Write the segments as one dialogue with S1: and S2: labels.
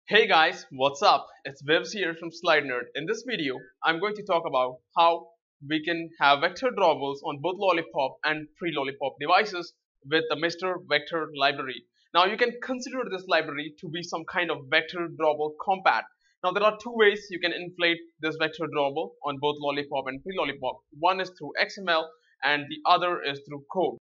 S1: Hey guys, what's up? It's Vivs here from slidenerd. In this video, I'm going to talk about how we can have vector drawables on both lollipop and pre-lollipop devices with the MrVector library. Now you can consider this library to be some kind of VectorDrawableCompat. Now there are two ways you can inflate this vector drawable on both lollipop and pre-lollipop. One is through XML and the other is through code.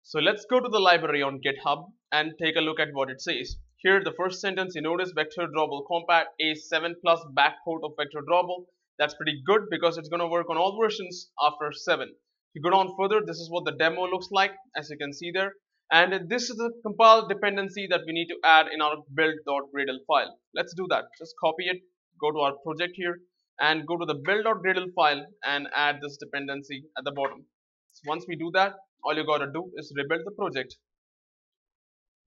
S1: So let's go to the library on GitHub and take a look at what it says. Here, the first sentence, you notice VectorDrawableCompat A7 plus backport of VectorDrawable. That's pretty good because it's going to work on all versions after 7. If you go down further, this is what the demo looks like, as you can see there. And this is the compiled dependency that we need to add in our build.gradle file. Let's do that. Just copy it, go to our project here, and go to the build.gradle file and add this dependency at the bottom. So once we do that, all you gotta do is rebuild the project.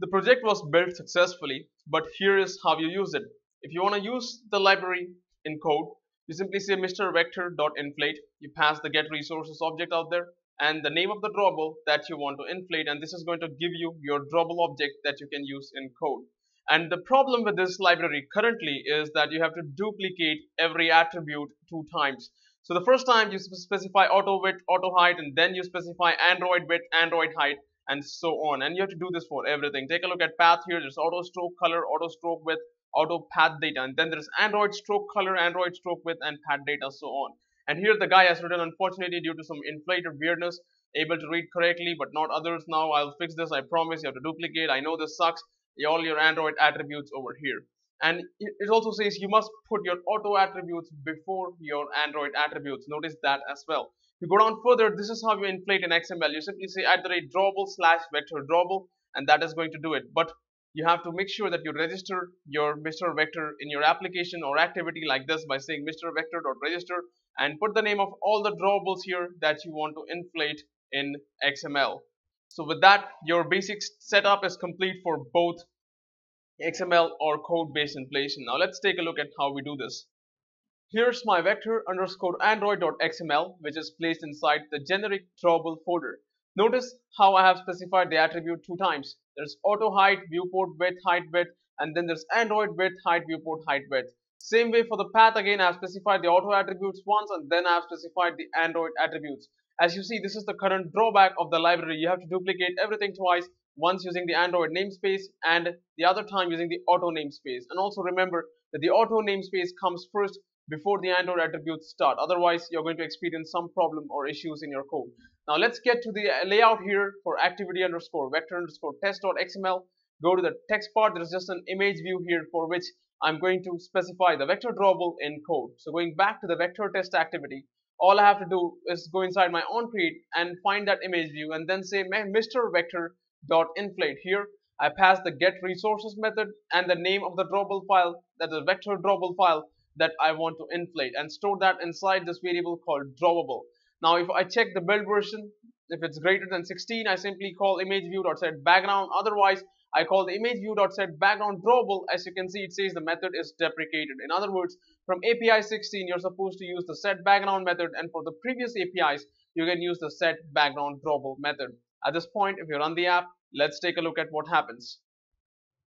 S1: The project was built successfully, but here is how you use it. If you want to use the library in code, you simply say MrVector.inflate. You pass the get resources object out there and the name of the drawable that you want to inflate, and this is going to give you your drawable object that you can use in code. And the problem with this library currently is that you have to duplicate every attribute 2 times. So the first time you specify auto width, auto height, and then you specify Android width, Android height, and so on. And you have to do this for everything. Take a look at path here. There's auto stroke color, auto stroke width, auto path data, and then there's Android stroke color, Android stroke width, and path data, so on. And here the guy has written, unfortunately, due to some inflated weirdness, able to read correctly, but not others. Now I'll fix this. I promise. You have to duplicate. I know this sucks. All your Android attributes over here. And it also says you must put your auto attributes before your Android attributes. Notice that as well. If you go down further, this is how you inflate an XML. You simply say @drawable/VectorDrawable, and that is going to do it. But you have to make sure that you register your MrVector in your application or activity like this by saying MrVector.register and put the name of all the drawables here that you want to inflate in XML. So with that, your basic setup is complete for both XML or code-based inflation. Now let's take a look at how we do this. Here's my vector_android.xml, which is placed inside the generic drawable folder. Notice how I have specified the attribute 2 times. There's auto height, viewport width, height width, and then there's Android width, height, viewport, height width. Same way for the path, again I have specified the auto attributes once and then I have specified the Android attributes. As you see, this is the current drawback of the library. You have to duplicate everything twice, once using the Android namespace and the other time using the auto namespace. And also remember that the auto namespace comes first before the Android attributes start. Otherwise, you're going to experience some problem or issues in your code. Now let's get to the layout here for activity_vector_test.xml. Go to the text part. There's just an image view here for which I'm going to specify the vector drawable in code. So going back to the vector test activity, all I have to do is go inside my onCreate and find that image view and then say MrVector.inflate. Here I pass the get resources method and the name of the drawable file, that is vector drawable file that I want to inflate, and store that inside this variable called drawable. Now if I check the build version, if it's greater than 16, I simply call imageView.setBackground. Otherwise, I call the imageView.setBackground drawable. As you can see, it says the method is deprecated. In other words, from API 16, you're supposed to use the setBackground method, and for the previous APIs, you can use the setBackgroundDrawable method. At this point, if you run the app, let's take a look at what happens.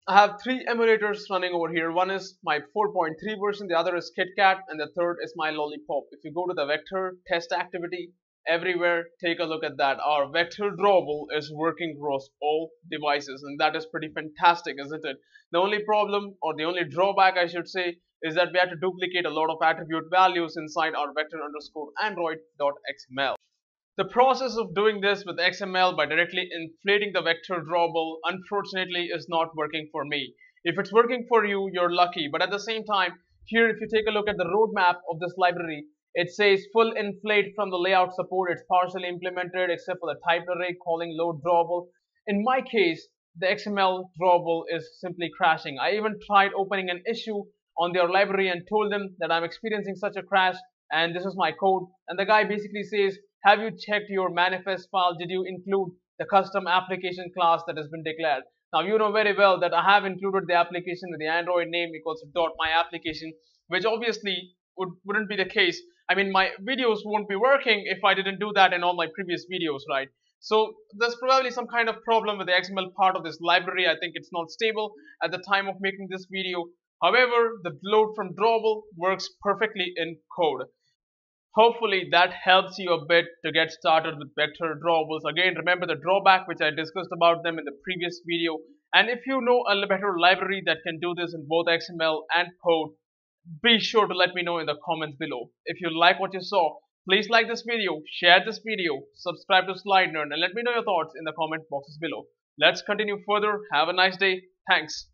S1: I have 3 emulators running over here. One is my 4.3 version, the other is KitKat, and the third is my lollipop. If you go to the vector test activity, everywhere, take a look at that. Our vector drawable is working across all devices, and that is pretty fantastic, isn't it? The only problem, or the only drawback I should say, is that we have to duplicate a lot of attribute values inside our vector_android.xml. The process of doing this with XML by directly inflating the vector drawable, unfortunately, is not working for me. If it's working for you, you're lucky. But at the same time, here if you take a look at the roadmap of this library, it says full inflate from the layout support. It's partially implemented except for the typed array calling load drawable. In my case, the XML drawable is simply crashing. I even tried opening an issue on their library and told them that I'm experiencing such a crash and this is my code. And the guy basically says, have you checked your manifest file? Did you include the custom application class that has been declared? Now you know very well that I have included the application with the Android name equals .myApplication, which obviously wouldn't be the case. I mean, my videos won't be working if I didn't do that in all my previous videos, right? So there's probably some kind of problem with the XML part of this library. I think it's not stable at the time of making this video. However, the load from drawable works perfectly in code. Hopefully that helps you a bit to get started with vector drawables. Again, remember the drawback which I discussed about them in the previous video. And if you know a better library that can do this in both XML and code, be sure to let me know in the comments below. If you like what you saw, please like this video, share this video, subscribe to slidenerd, and let me know your thoughts in the comment boxes below. Let's continue further. Have a nice day. Thanks.